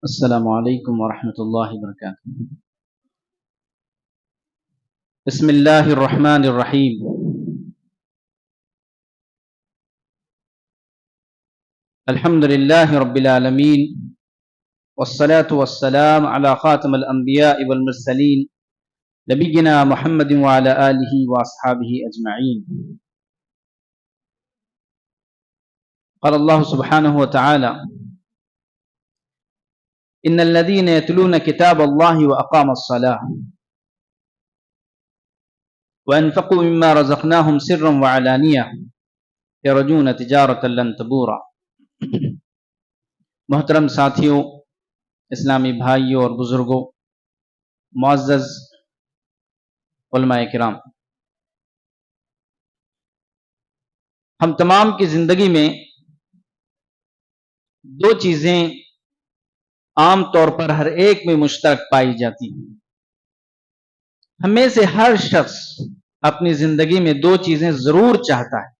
السلام علیکم ورحمۃ اللہ وبرکاتہ۔ بسم اللہ الرحمن الرحیم۔ الحمد للہ رب العالمین، والصلاة والسلام علی خاتم الانبیاء والمرسلین، نبینا محمد وعلی آلہ واصحابہ اجمعین۔ قال اللہ سبحانہ وتعالی: ان الذین یتلون کتاب اللہ واقاموا الصلاۃ وانفقوا مما رزقناهم سرا وعلانیہ یرجون تجارۃ لن تبور۔ محترم ساتھیوں، اسلامی بھائیوں اور بزرگوں، معزز علماء کرام، ہم تمام کی زندگی میں دو چیزیں عام طور پر ہر ایک میں مشترک پائی جاتی ہیں۔ ہم میں سے ہر شخص اپنی زندگی میں دو چیزیں ضرور چاہتا ہے،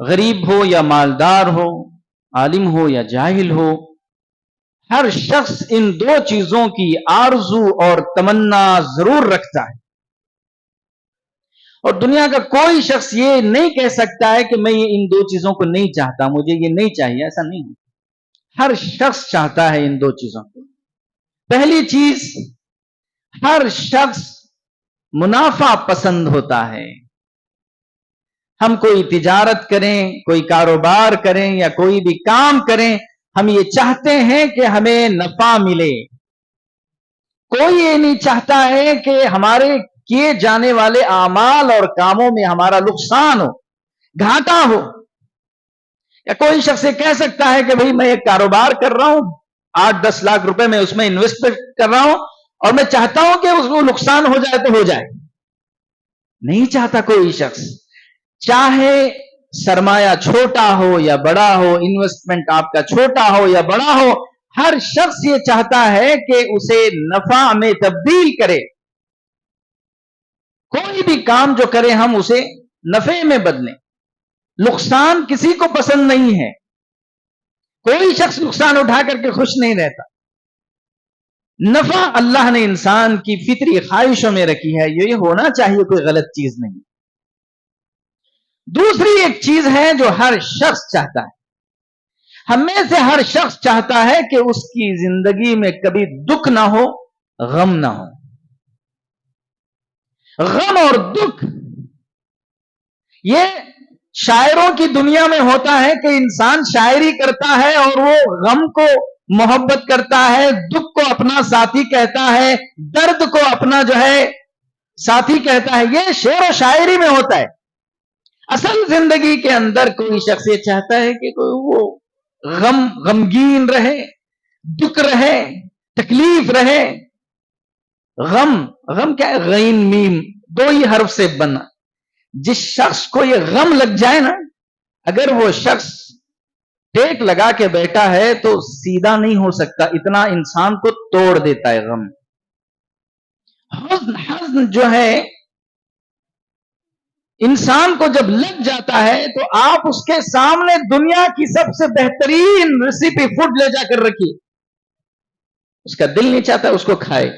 غریب ہو یا مالدار ہو، عالم ہو یا جاہل ہو، ہر شخص ان دو چیزوں کی آرزو اور تمنا ضرور رکھتا ہے، اور دنیا کا کوئی شخص یہ نہیں کہہ سکتا ہے کہ میں یہ ان دو چیزوں کو نہیں چاہتا، مجھے یہ نہیں چاہیے، ایسا نہیں ہے۔ ہر شخص چاہتا ہے ان دو چیزوں کو۔ پہلی چیز، ہر شخص منافع پسند ہوتا ہے۔ ہم کوئی تجارت کریں، کوئی کاروبار کریں یا کوئی بھی کام کریں، ہم یہ چاہتے ہیں کہ ہمیں نفع ملے۔ کوئی یہ نہیں چاہتا ہے کہ ہمارے کیے جانے والے اعمال اور کاموں میں ہمارا نقصان ہو، گھاٹا ہو۔ یا کوئی شخص یہ کہہ سکتا ہے کہ بھئی میں ایک کاروبار کر رہا ہوں، 8-10 لاکھ روپے میں اس میں انویسٹ کر رہا ہوں، اور میں چاہتا ہوں کہ اس کو نقصان ہو جائے تو ہو جائے۔ نہیں چاہتا کوئی شخص، چاہے سرمایہ چھوٹا ہو یا بڑا ہو، انویسٹمنٹ آپ کا چھوٹا ہو یا بڑا ہو، ہر شخص یہ چاہتا ہے کہ اسے نفع میں تبدیل کرے۔ کوئی بھی کام جو کرے ہم اسے نفع میں بدلیں۔ نقصان کسی کو پسند نہیں ہے، کوئی شخص نقصان اٹھا کر کے خوش نہیں رہتا۔ نفع اللہ نے انسان کی فطری خواہشوں میں رکھی ہے، یہ ہونا چاہیے، کوئی غلط چیز نہیں۔ دوسری ایک چیز ہے جو ہر شخص چاہتا ہے، ہم میں سے ہر شخص چاہتا ہے کہ اس کی زندگی میں کبھی دکھ نہ ہو، غم نہ ہو۔ غم اور دکھ یہ شاعروں کی دنیا میں ہوتا ہے کہ انسان شاعری کرتا ہے اور وہ غم کو محبت کرتا ہے، دکھ کو اپنا ساتھی کہتا ہے، درد کو اپنا جو ہے ساتھی کہتا ہے۔ یہ شعر و شاعری میں ہوتا ہے۔ اصل زندگی کے اندر کوئی شخص یہ چاہتا ہے کہ کوئی وہ غمگین رہے، دکھ رہے، تکلیف رہے۔ غم کیا ہے؟ غین میم، دو ہی حرف سے بنا۔ جس شخص کو یہ غم لگ جائے نا، اگر وہ شخص ٹیک لگا کے بیٹھا ہے تو سیدھا نہیں ہو سکتا، اتنا انسان کو توڑ دیتا ہے غم۔ حزن جو ہے انسان کو جب لگ جاتا ہے تو آپ اس کے سامنے دنیا کی سب سے بہترین ریسیپی فوڈ لے جا کر رکھیے، اس کا دل نہیں چاہتا اس کو کھائے۔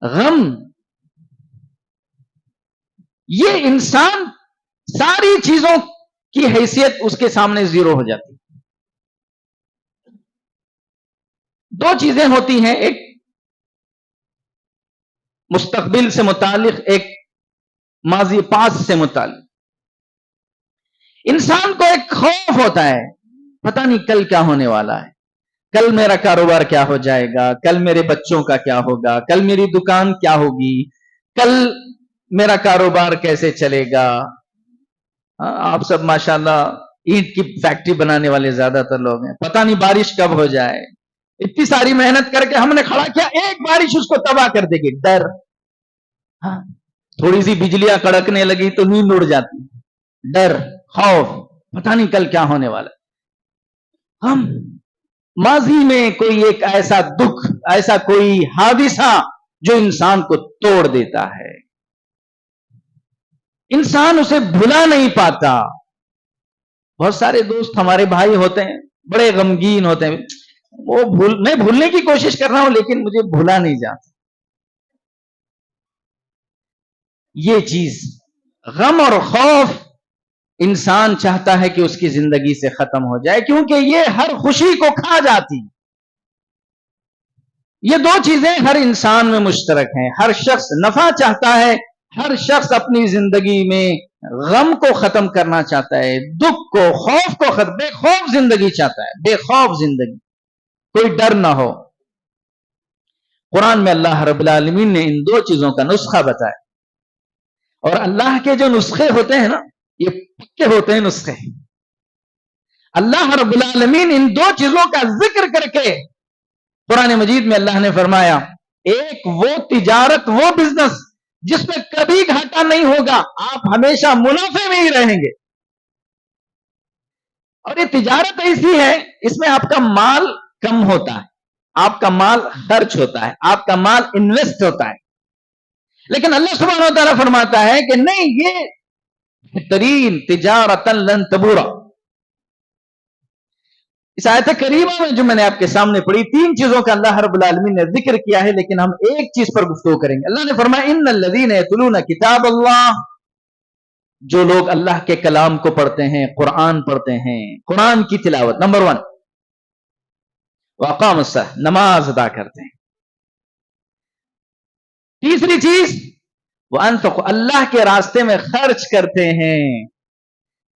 غم یہ انسان ساری چیزوں کی حیثیت اس کے سامنے زیرو ہو جاتی۔ دو چیزیں ہوتی ہیں، ایک مستقبل سے متعلق، ایک ماضی پاس سے متعلق۔ انسان کو ایک خوف ہوتا ہے، پتہ نہیں کل کیا ہونے والا ہے، کل میرا کاروبار کیا ہو جائے گا، کل میرے بچوں کا کیا ہوگا، کل میری دکان کیا ہوگی، کل میرا کاروبار کیسے چلے گا۔ آپ سب ماشاءاللہ اینٹ کی فیکٹری بنانے والے زیادہ تر لوگ ہیں، پتہ نہیں بارش کب ہو جائے، اتنی ساری محنت کر کے ہم نے کھڑا کیا، ایک بارش اس کو تباہ کر دے گی۔ ڈر، تھوڑی سی بجلیاں کڑکنے لگی تو نیند اڑ جاتی۔ ڈر، خوف، پتہ نہیں کل کیا ہونے والا۔ ہم ماضی میں کوئی ایک ایسا دکھ، ایسا کوئی حادثہ جو انسان کو توڑ دیتا ہے، انسان اسے بھلا نہیں پاتا۔ بہت سارے دوست ہمارے بھائی ہوتے ہیں، بڑے غمگین ہوتے ہیں، میں بھولنے کی کوشش کر رہا ہوں لیکن مجھے بھولا نہیں جاتا. یہ چیز غم اور خوف انسان چاہتا ہے کہ اس کی زندگی سے ختم ہو جائے, کیونکہ یہ ہر خوشی کو کھا جاتی. یہ دو چیزیں ہر انسان میں مشترک ہیں. ہر شخص نفع چاہتا ہے, ہر شخص اپنی زندگی میں غم کو ختم کرنا چاہتا ہے, دکھ کو, خوف کو ختم, بے خوف زندگی چاہتا ہے, بے خوف زندگی, کوئی ڈر نہ ہو. قرآن میں اللہ رب العالمین نے ان دو چیزوں کا نسخہ بتایا, اور اللہ کے جو نسخے ہوتے ہیں نا, یہ پکے ہوتے ہیں نسخے. اللہ رب العالمین ان دو چیزوں کا ذکر کر کے قرآن مجید میں اللہ نے فرمایا, ایک وہ تجارت, وہ بزنس جس میں کبھی گھاٹا نہیں ہوگا, آپ ہمیشہ منافع میں ہی رہیں گے. اور یہ تجارت ایسی ہے, اس میں آپ کا مال کم ہوتا ہے, آپ کا مال خرچ ہوتا ہے, آپ کا مال انویسٹ ہوتا ہے. لیکن اللہ سبحانہ و تعالیٰ فرماتا ہے کہ نہیں, یہ بہترین تجارت لن تبورا. اس آیت کریمہ میں جو میں نے آپ کے سامنے پڑھی, تین چیزوں کا اللہ رب العالمین نے ذکر کیا ہے, لیکن ہم ایک چیز پر گفتگو کریں گے. اللہ نے فرمایا ان الذین یتلون کتاب اللہ, جو لوگ اللہ کے کلام کو پڑھتے ہیں, قرآن پڑھتے ہیں, قرآن کی تلاوت, نمبر 1, واقام الصلاۃ, نماز ادا کرتے ہیں. تیسری چیز وانفقوا, اللہ کے راستے میں خرچ کرتے ہیں,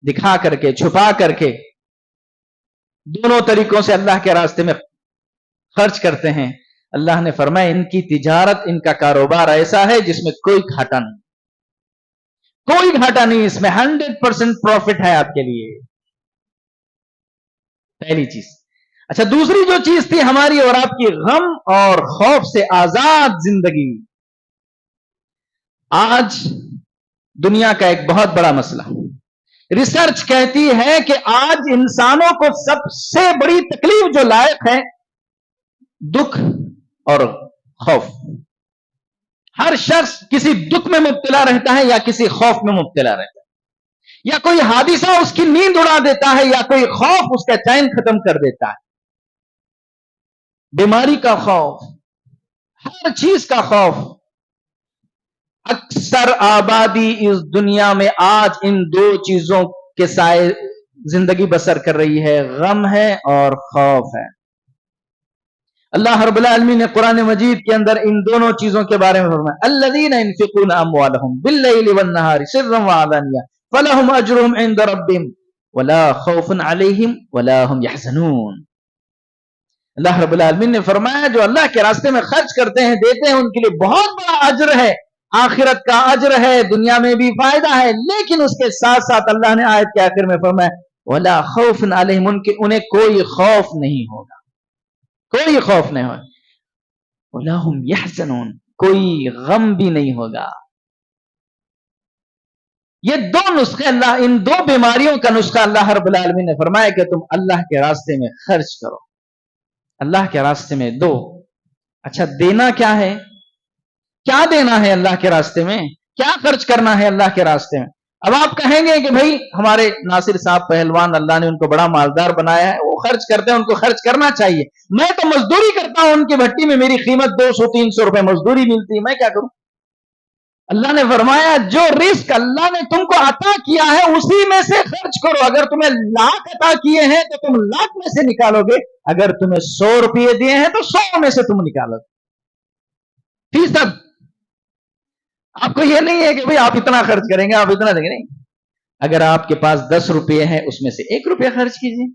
دکھا کر کے, چھپا کر کے, دونوں طریقوں سے اللہ کے راستے میں خرچ کرتے ہیں. اللہ نے فرمایا ان کی تجارت, ان کا کاروبار ایسا ہے جس میں کوئی گھاٹا نہیں, کوئی گھاٹا نہیں, اس میں 100% پروفٹ ہے آپ کے لیے. پہلی چیز. اچھا, دوسری جو چیز تھی ہماری اور آپ کی, غم اور خوف سے آزاد زندگی. آج دنیا کا ایک بہت بڑا مسئلہ, ریسرچ کہتی ہے کہ آج انسانوں کو سب سے بڑی تکلیف جو لائق ہے, دکھ اور خوف. ہر شخص کسی دکھ میں مبتلا رہتا ہے یا کسی خوف میں مبتلا رہتا ہے, یا کوئی حادثہ اس کی نیند اڑا دیتا ہے, یا کوئی خوف اس کا چین ختم کر دیتا ہے. بیماری کا خوف, ہر چیز کا خوف. اکثر آبادی اس دنیا میں آج ان دو چیزوں کے سائے زندگی بسر کر رہی ہے, غم ہے اور خوف ہے. اللہ رب العالمین نے قرآن مجید کے اندر ان دونوں چیزوں کے بارے میں فرمایا, الذین ينفقون اموالهم باللیل والنہار سرا وعلانیہ فلہم اجرہم عند ربہم ولا خوف علیہم ولا هم يحزنون. اللہ رب العالمین نے فرمایا جو اللہ کے راستے میں خرچ کرتے ہیں, دیتے ہیں, ان کے لیے بہت بڑا اجر ہے, آخرت کا اجر ہے, دنیا میں بھی فائدہ ہے. لیکن اس کے ساتھ ساتھ اللہ نے آیت کے آخر میں فرمایا ولا خوف علیہم, انہیں کوئی خوف نہیں ہوگا, کوئی خوف نہیں ہوگا. ولا هم يحزنون, کوئی غم بھی نہیں ہوگا. یہ دو نسخے, اللہ ان دو بیماریوں کا نسخہ اللہ رب العالمین نے فرمایا کہ تم اللہ کے راستے میں خرچ کرو, اللہ کے راستے میں دو. اچھا, دینا کیا ہے, کیا دینا ہے اللہ کے راستے میں, کیا خرچ کرنا ہے اللہ کے راستے میں. اب آپ کہیں گے کہ بھائی ہمارے ناصر صاحب پہلوان, اللہ نے ان کو بڑا مالدار بنایا ہے, وہ خرچ کرتے ہیں, ان کو خرچ کرنا چاہیے. میں تو مزدوری کرتا ہوں, ان کی بھٹی میں میری قیمت 200-300 روپے مزدوری ملتی ہے, میں کیا کروں. اللہ نے فرمایا جو رزق اللہ نے تم کو عطا کیا ہے اسی میں سے خرچ کرو. اگر تمہیں 1,00,000 عطا کیے ہیں تو تم 1,00,000 میں سے نکالو گے, اگر تمہیں 100 روپے دیے ہیں تو 100 میں سے تم نکالو گے. فیصد. آپ کو یہ نہیں ہے کہ بھئی آپ اتنا خرچ کریں گے, آپ اتنا دیں گے, نہیں. اگر آپ کے پاس 10 روپے ہیں اس میں سے 1 روپیہ خرچ کیجیے,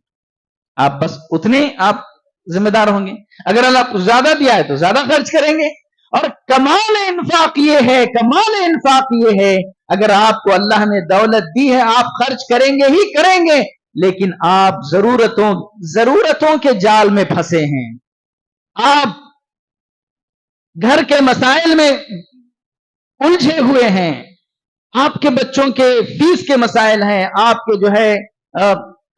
آپ بس اتنے آپ ذمہ دار ہوں گے. اگر اللہ زیادہ دیا ہے تو زیادہ خرچ کریں گے. اور کمال انفاق یہ ہے, کمال انفاق یہ ہے, اگر آپ کو اللہ نے دولت دی ہے آپ خرچ کریں گے ہی کریں گے, لیکن آپ ضرورتوں کے جال میں پھنسے ہیں, آپ گھر کے مسائل میں الجھے ہوئے ہیں, آپ کے بچوں کے فیس کے مسائل ہیں, آپ کے جو ہے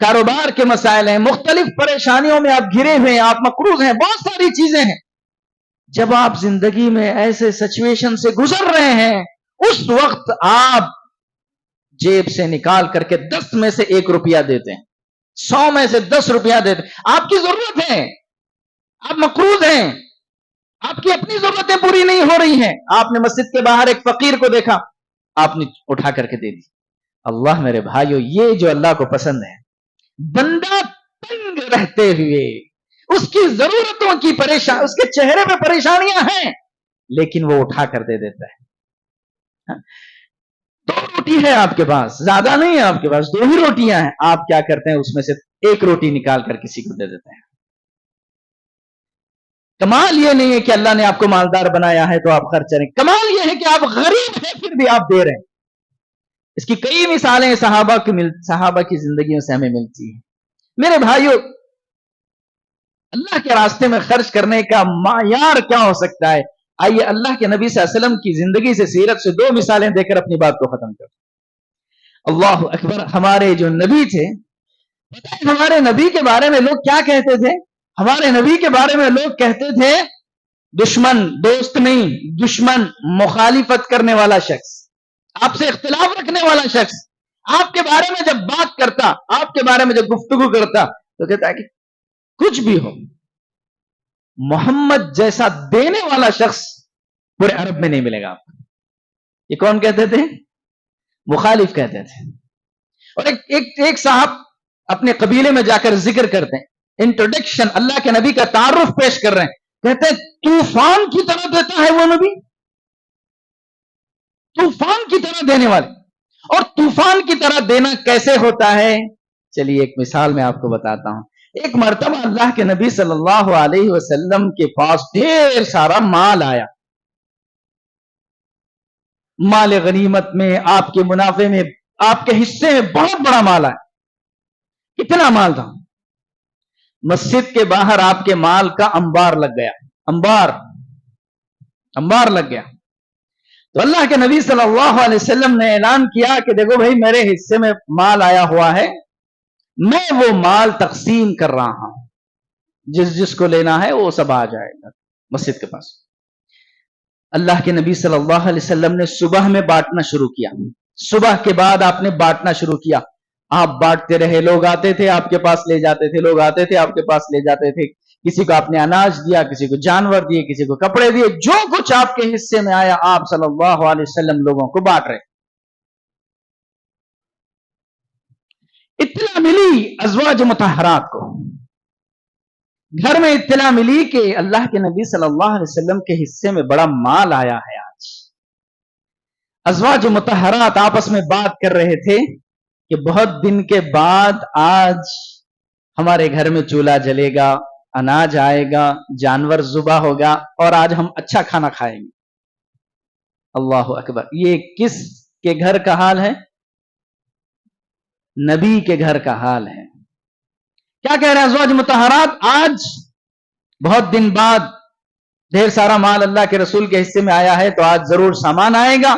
کاروبار کے مسائل ہیں, مختلف پریشانیوں میں آپ گھرے ہوئے ہیں, آپ مقروض ہیں, بہت ساری چیزیں ہیں. جب آپ زندگی میں ایسے سچویشن سے گزر رہے ہیں اس وقت آپ جیب سے نکال کر کے 10 میں سے 1 روپیہ دیتے ہیں, 100 میں سے 10 روپیہ دیتے ہیں. آپ کی ضرورت ہے, آپ مقروض ہیں, آپ کی اپنی ضرورتیں پوری نہیں ہو رہی ہیں, آپ نے مسجد کے باہر ایک فقیر کو دیکھا, آپ نے اٹھا کر کے دے دی. اللہ میرے بھائیو, یہ جو اللہ کو پسند ہے, بندہ تنگ رہتے ہوئے اس کی ضرورتوں کی پریشان, اس کے چہرے پہ پریشانیاں ہیں لیکن وہ اٹھا کر دے دیتا ہے. 2 روٹی ہے آپ کے پاس, زیادہ نہیں ہے آپ کے پاس, 2 ہی روٹیاں ہیں, آپ کیا کرتے ہیں, اس میں سے 1 روٹی نکال کر کسی کو دے دیتے ہیں. کمال یہ نہیں ہے کہ اللہ نے آپ کو مالدار بنایا ہے تو آپ خرچ کریں, کمال یہ ہے کہ آپ غریب ہیں پھر بھی آپ دے رہے ہیں. اس کی کئی مثالیں صحابہ کی زندگیوں سے ہمیں ملتی ہیں. میرے بھائیو, اللہ کے راستے میں خرچ کرنے کا معیار کیا ہو سکتا ہے؟ آئیے اللہ کے نبی صلی اللہ علیہ وسلم کی زندگی سے, سیرت سے 2 مثالیں دے کر اپنی بات کو ختم کریں. اللہ اکبر. ہمارے جو نبی تھے, ہمارے نبی کے بارے میں لوگ کیا کہتے تھے؟ ہمارے نبی کے بارے میں لوگ کہتے تھے دشمن, دوست نہیں, دشمن, مخالفت کرنے والا شخص, آپ سے اختلاف رکھنے والا شخص. آپ کے بارے میں جب بات کرتا, آپ کے بارے میں جب گفتگو کرتا تو کہتا ہے کہ کچھ بھی ہو, محمد جیسا دینے والا شخص پورے عرب میں نہیں ملے گا آپ کو. یہ کون کہتے تھے؟ مخالف کہتے تھے. اور ایک صاحب اپنے قبیلے میں جا کر ذکر کرتے ہیں, انٹروڈکشن, اللہ کے نبی کا تعارف پیش کر رہے ہیں, کہتے ہیں طوفان کی طرح دیتا ہے وہ نبی, طوفان کی طرح دینے والے. اور طوفان کی طرح دینا کیسے ہوتا ہے؟ چلیے ایک مثال میں آپ کو بتاتا ہوں. ایک مرتبہ اللہ کے نبی صلی اللہ علیہ وسلم کے پاس ڈھیر سارا مال آیا, مال غنیمت میں, آپ کے منافع میں, آپ کے حصے میں بہت بڑا مال آیا. کتنا مال تھا؟ مسجد کے باہر آپ کے مال کا انبار لگ گیا, انبار لگ گیا. تو اللہ کے نبی صلی اللہ علیہ وسلم نے اعلان کیا کہ دیکھو بھائی, میرے حصے میں مال آیا ہوا ہے, میں وہ مال تقسیم کر رہا ہوں, جس جس کو لینا ہے وہ سب آ جائے گا مسجد کے پاس. اللہ کے نبی صلی اللہ علیہ وسلم نے صبح میں بانٹنا شروع کیا, صبح کے بعد آپ نے بانٹنا شروع کیا. آپ بانٹتے رہے, لوگ آتے تھے آپ کے پاس لے جاتے تھے, لوگ آتے تھے آپ کے پاس لے جاتے تھے. کسی کو آپ نے اناج دیا, کسی کو جانور دیے, کسی کو کپڑے دیے, جو کچھ آپ کے حصے میں آیا آپ صلی اللہ علیہ وسلم لوگوں کو بانٹ رہے. اطلاع ملی ازواج مطہرات کو, گھر میں اطلاع ملی کہ اللہ کے نبی صلی اللہ علیہ وسلم کے حصے میں بڑا مال آیا ہے. آج ازواج مطہرات آپس میں بات کر رہے تھے کہ بہت دن کے بعد آج ہمارے گھر میں چولہا جلے گا, اناج آئے گا, جانور ذبح ہوگا, اور آج ہم اچھا کھانا کھائیں گے. اللہ اکبر. یہ کس کے گھر کا حال ہے؟ نبی کے گھر کا حال ہے. کیا کہہ رہے ہیں ازواج مطہرات؟ آج بہت دن بعد ڈھیر سارا مال اللہ کے رسول کے حصے میں آیا ہے, تو آج ضرور سامان آئے گا,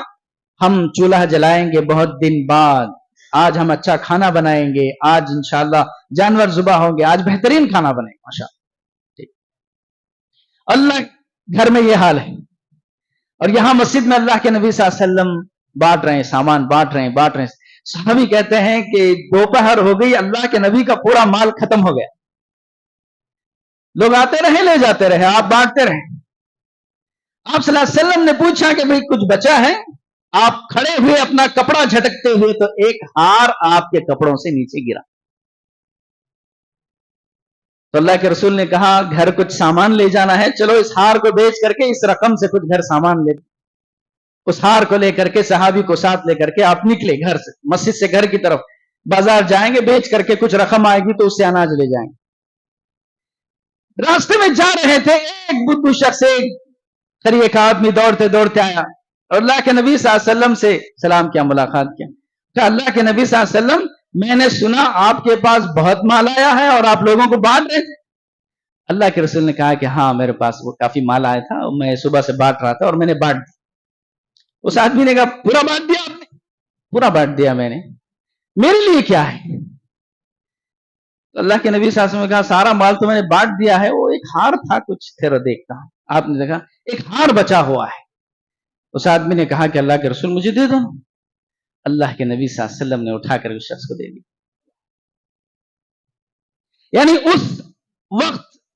ہم چولہا جلائیں گے بہت دن بعد, آج ہم اچھا کھانا بنائیں گے, آج انشاءاللہ جانور ذبح ہوں گے, آج بہترین کھانا بنے گا ماشاءاللہ. اللہ گھر میں یہ حال ہے, اور یہاں مسجد میں اللہ کے نبی صلی اللہ علیہ وسلم بانٹ رہے ہیں, سامان بانٹ رہے ہیں. صحابی کہتے ہیں کہ دوپہر ہو گئی, اللہ کے نبی کا پورا مال ختم ہو گیا. لوگ آتے رہے, لے جاتے رہے, آپ بانٹتے رہے. آپ صلی اللہ علیہ وسلم نے پوچھا کہ بھئی کچھ بچا ہے؟ آپ کھڑے ہوئے اپنا کپڑا جھٹکتے ہوئے, تو ایک ہار آپ کے کپڑوں سے نیچے گرا. تو اللہ کے رسول نے کہا گھر کچھ سامان لے جانا ہے, چلو اس ہار کو بیچ کر کے اس رقم سے کچھ گھر سامان لے. اس ہار کو لے کر کے, صحابی کو ساتھ لے کر کے آپ نکلے گھر سے, مسجد سے گھر کی طرف. بازار جائیں گے, بیچ کر کے کچھ رقم آئے گی تو اس سے اناج لے جائیں گے. راستے میں جا رہے تھے, ایک بدھو شخص, ایک آدمی دوڑتے دوڑتے آیا اور اللہ کے نبی صلی اللہ علیہ وسلم سے سلام کیا, ملاقات کیا. کہ اللہ کے نبی صلی اللہ علیہ وسلم, میں نے سنا آپ کے پاس بہت مال آیا ہے اور آپ لوگوں کو بانٹ رہے تھے. اللہ کے رسول نے کہا کہ ہاں میرے پاس وہ کافی مال آیا تھا, میں صبح سے بانٹ رہا تھا اور میں نے بانٹ دیا. اس آدمی نے کہا پورا بانٹ دیا آپ نے؟ پورا بانٹ دیا میں نے, میرے لیے کیا ہے؟ اللہ کے نبی صلی اللہ علیہ وسلم نے کہا سارا مال تو میں نے بانٹ دیا ہے, وہ ایک ہار تھا کچھ تیرا دیکھتا ہوں. آپ نے دیکھا ایک ہار بچا ہوا ہے. اس آدمی نے کہا کہ اللہ کے رسول مجھے دے دو. اللہ کے نبی صلی اللہ علیہ وسلم نے اٹھا کر اس شخص کو دے دیا. یعنی اس وقت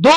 2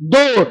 2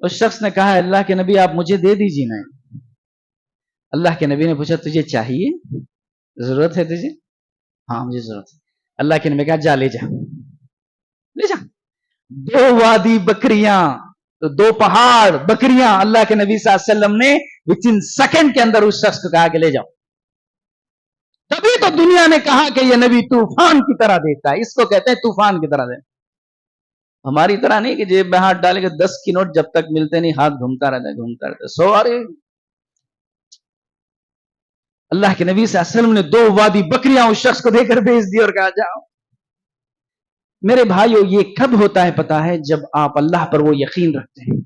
اس شخص نے کہا اللہ کے نبی آپ مجھے دے دیجیے نا. اللہ کے نبی نے پوچھا تجھے چاہیے, ضرورت ہے تجھے؟ ہاں مجھے ضرورت ہے. اللہ کے نبی کہا جا لے جا, لے جا. 2 وادی بکریاں, 2 پہاڑ بکریاں اللہ کے نبی صلی اللہ علیہ وسلم نے وتن سیکنڈ کے اندر اس شخص کو کہا کہ لے جاؤ. تبھی تو دنیا نے کہا کہ یہ نبی طوفان کی طرح دیتا ہے. اس کو کہتے ہیں طوفان کی طرح دیتا. ہماری طرح نہیں کہ جیب میں ہاتھ ڈالے کہ 10 کی نوٹ جب تک ملتے نہیں ہاتھ گھومتا رہتا ہے. سواری اللہ کے نبی صلی اللہ علیہ وسلم نے 2 وادی بکریاں اس شخص کو دے کر بھیج دی اور کہا جاؤ. میرے بھائیو یہ کب ہوتا ہے پتا ہے؟ جب آپ اللہ پر وہ یقین رکھتے ہیں,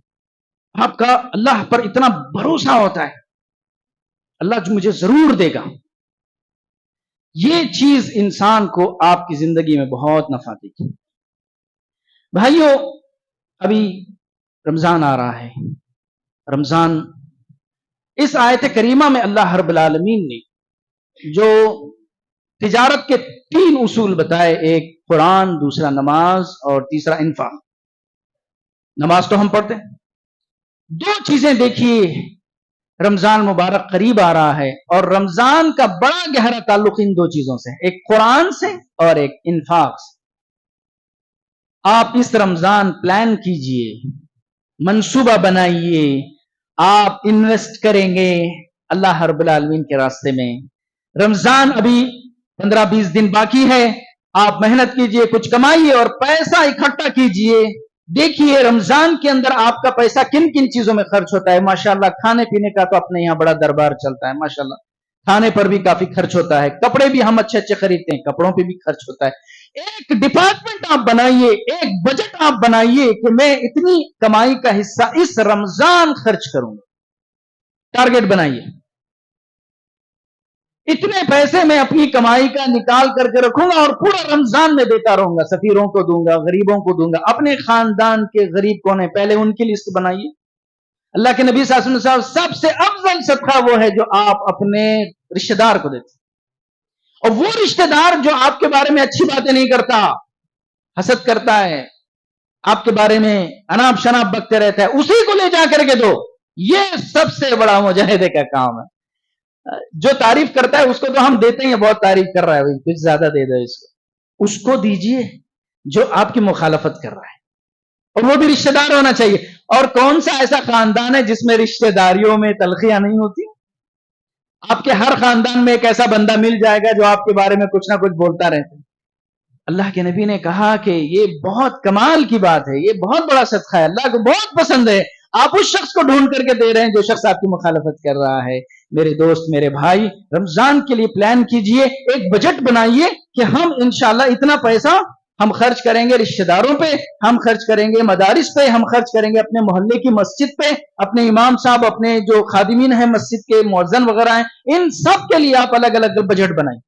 آپ کا اللہ پر اتنا بھروسہ ہوتا ہے اللہ مجھے ضرور دے گا. یہ چیز انسان کو آپ کی زندگی میں بہت نفع دے گی. بھائیو ابھی رمضان آ رہا ہے. رمضان اس آیت کریمہ میں اللہ رب العالمین نے جو تجارت کے 3 اصول بتائے, ایک قرآن, دوسرا نماز اور تیسرا انفاق. نماز تو ہم پڑھتے ہیں. 2 چیزیں دیکھیے, رمضان مبارک قریب آ رہا ہے اور رمضان کا بڑا گہرا تعلق ان 2 چیزوں سے, ایک قرآن سے اور ایک انفاق سے. آپ اس رمضان پلان کیجئے, منصوبہ بنائیے, آپ انویسٹ کریں گے اللہ رب العالمین کے راستے میں. رمضان ابھی 15-20 دن باقی ہے, آپ محنت کیجئے, کچھ کمائیے اور پیسہ اکٹھا کیجئے. دیکھیے رمضان کے اندر آپ کا پیسہ کن کن چیزوں میں خرچ ہوتا ہے. ماشاءاللہ کھانے پینے کا تو اپنے یہاں بڑا دربار چلتا ہے, ماشاءاللہ کھانے پر بھی کافی خرچ ہوتا ہے, کپڑے بھی ہم اچھے اچھے خریدتے ہیں, کپڑوں پہ بھی خرچ ہوتا ہے. ایک ڈپارٹمنٹ آپ بنائیے, ایک بجٹ آپ بنائیے کہ میں اتنی کمائی کا حصہ اس رمضان خرچ کروں گا. ٹارگٹ بنائیے, اتنے پیسے میں اپنی کمائی کا نکال کر کے رکھوں گا اور پورا رمضان میں دیتا رہوں گا, سفیروں کو دوں گا, غریبوں کو دوں گا. اپنے خاندان کے غریب کون ہیں پہلے ان کی لسٹ بنائیے. اللہ کے نبی صلی اللہ علیہ وسلم سب سے افضل صدقہ وہ ہے جو آپ اپنے رشتہ دار کو دیتے, اور وہ رشتہ دار جو آپ کے بارے میں اچھی باتیں نہیں کرتا, حسد کرتا ہے, آپ کے بارے میں اناب شناب بکتے رہتا ہے, اسی کو لے جا کر کے دو. یہ سب سے بڑا مجاہدے کا کام ہے. جو تعریف کرتا ہے اس کو تو ہم دیتے ہیں, بہت تعریف کر رہا ہے, کچھ زیادہ دے دو اس کو دیجئے جو آپ کی مخالفت کر رہا ہے, اور وہ بھی رشتہ دار ہونا چاہیے. اور کون سا ایسا خاندان ہے جس میں رشتہ داریوں میں تلخیاں نہیں ہوتی؟ آپ کے ہر خاندان میں ایک ایسا بندہ مل جائے گا جو آپ کے بارے میں کچھ نہ کچھ بولتا رہتا ہے. اللہ کے نبی نے کہا کہ یہ بہت کمال کی بات ہے, یہ بہت بڑا صدقہ ہے, اللہ کو بہت پسند ہے. آپ اس شخص کو ڈھونڈ کر کے دے رہے ہیں جو شخص آپ کی مخالفت کر رہا ہے. میرے دوست, میرے بھائی, رمضان کے لیے پلان کیجئے, ایک بجٹ بنائیے کہ ہم انشاءاللہ اتنا پیسہ ہم خرچ کریں گے رشتہ داروں پہ, ہم خرچ کریں گے مدارس پہ, ہم خرچ کریں گے اپنے محلے کی مسجد پہ, اپنے امام صاحب, اپنے جو خادمین ہیں مسجد کے, مؤذن وغیرہ ہیں, ان سب کے لیے آپ الگ الگ بجٹ بنائیں.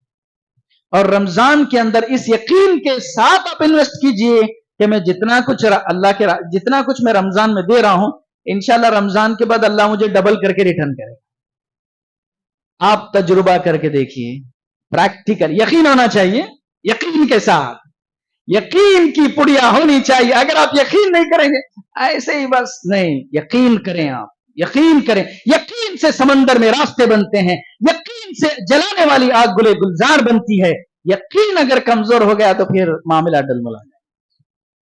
اور رمضان کے اندر اس یقین کے ساتھ آپ انویسٹ کیجئے کہ میں جتنا کچھ اللہ کے جتنا کچھ میں رمضان میں دے رہا ہوں, انشاءاللہ رمضان کے بعد اللہ مجھے ڈبل کر کے ریٹرن کرے. آپ تجربہ کر کے دیکھیے, پریکٹیکل یقین ہونا چاہیے, یقین کے ساتھ, یقین کی پڑیا ہونی چاہیے. اگر آپ یقین نہیں کریں گے ایسے ہی بس نہیں, یقین کریں, آپ یقین کریں. یقین سے سمندر میں راستے بنتے ہیں, یقین سے جلانے والی آگ گلے گلزار بنتی ہے. یقین اگر کمزور ہو گیا تو پھر معاملہ ڈلملا ہے.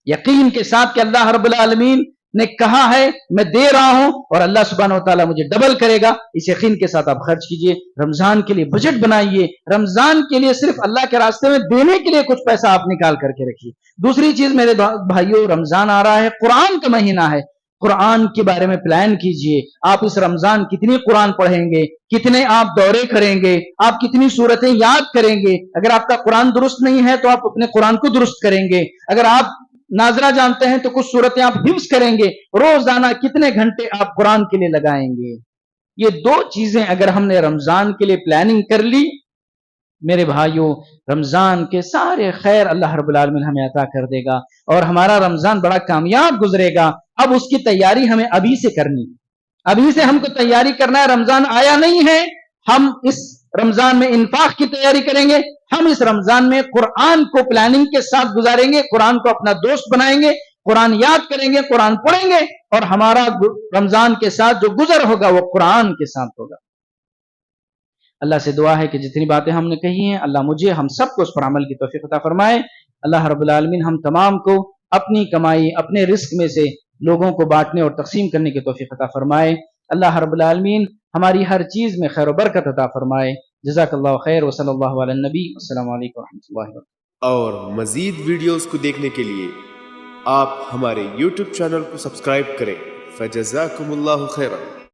یقین کے ساتھ کہ اللہ رب العالمین نے کہا ہے میں دے رہا ہوں اور اللہ سبحانہ وتعالی مجھے ڈبل کرے گا, اس یقین کے ساتھ آپ خرچ کیجئے. رمضان کے لیے بجٹ بنائیے, رمضان کے لیے صرف اللہ کے راستے میں دینے کے لیے کچھ پیسہ آپ نکال کر کے رکھیے. دوسری چیز میرے بھائیوں, رمضان آ رہا ہے, قرآن کا مہینہ ہے, قرآن کے بارے میں پلان کیجئے. آپ اس رمضان کتنی قرآن پڑھیں گے, کتنے آپ دورے کریں گے, آپ کتنی سورتیں یاد کریں گے. اگر آپ کا قرآن درست نہیں ہے تو آپ اپنے قرآن کو درست کریں گے. اگر آپ ناظرہ جانتے ہیں تو کچھ سورتیں آپ حفظ کریں گے. روزانہ کتنے گھنٹے آپ قرآن کے لیے لگائیں گے. یہ 2 چیزیں اگر ہم نے رمضان کے لیے پلاننگ کر لی, میرے بھائیوں, رمضان کے سارے خیر اللہ رب العالمین ہمیں عطا کر دے گا اور ہمارا رمضان بڑا کامیاب گزرے گا. اب اس کی تیاری ہمیں ابھی سے کرنی ہے, ابھی سے ہم کو تیاری کرنا ہے. رمضان آیا نہیں ہے, ہم اس رمضان میں انفاق کی تیاری کریں گے. ہم اس رمضان میں قرآن کو پلاننگ کے ساتھ گزاریں گے, قرآن کو اپنا دوست بنائیں گے, قرآن یاد کریں گے، قرآن پڑھیں گے، اور ہمارا رمضان کے ساتھ جو گزر ہوگا وہ قرآن کے ساتھ ہوگا۔ اللہ سے دعا ہے کہ جتنی باتیں ہم نے کہی ہیں اللہ مجھے ہم سب کو اس پر عمل کی توفیق عطا فرمائے۔ اللہ رب العالمین ہم تمام کو اپنی کمائی اپنے رزق میں سے لوگوں کو بانٹنے اور تقسیم کرنے کی توفیق عطا فرمائے۔ اللہ رب العالمین ہماری ہر چیز میں خیر و برکت عطا فرمائے۔ جزاک اللہ خیر، وصلی اللہ علی النبی، السلام علیکم ورحمۃ اللہ وبرکاتہ۔ اور مزید ویڈیوز کو دیکھنے کے لیے آپ ہمارے YouTube چینل کو سبسکرائب کریں۔ فجزاکم اللہ خیرا۔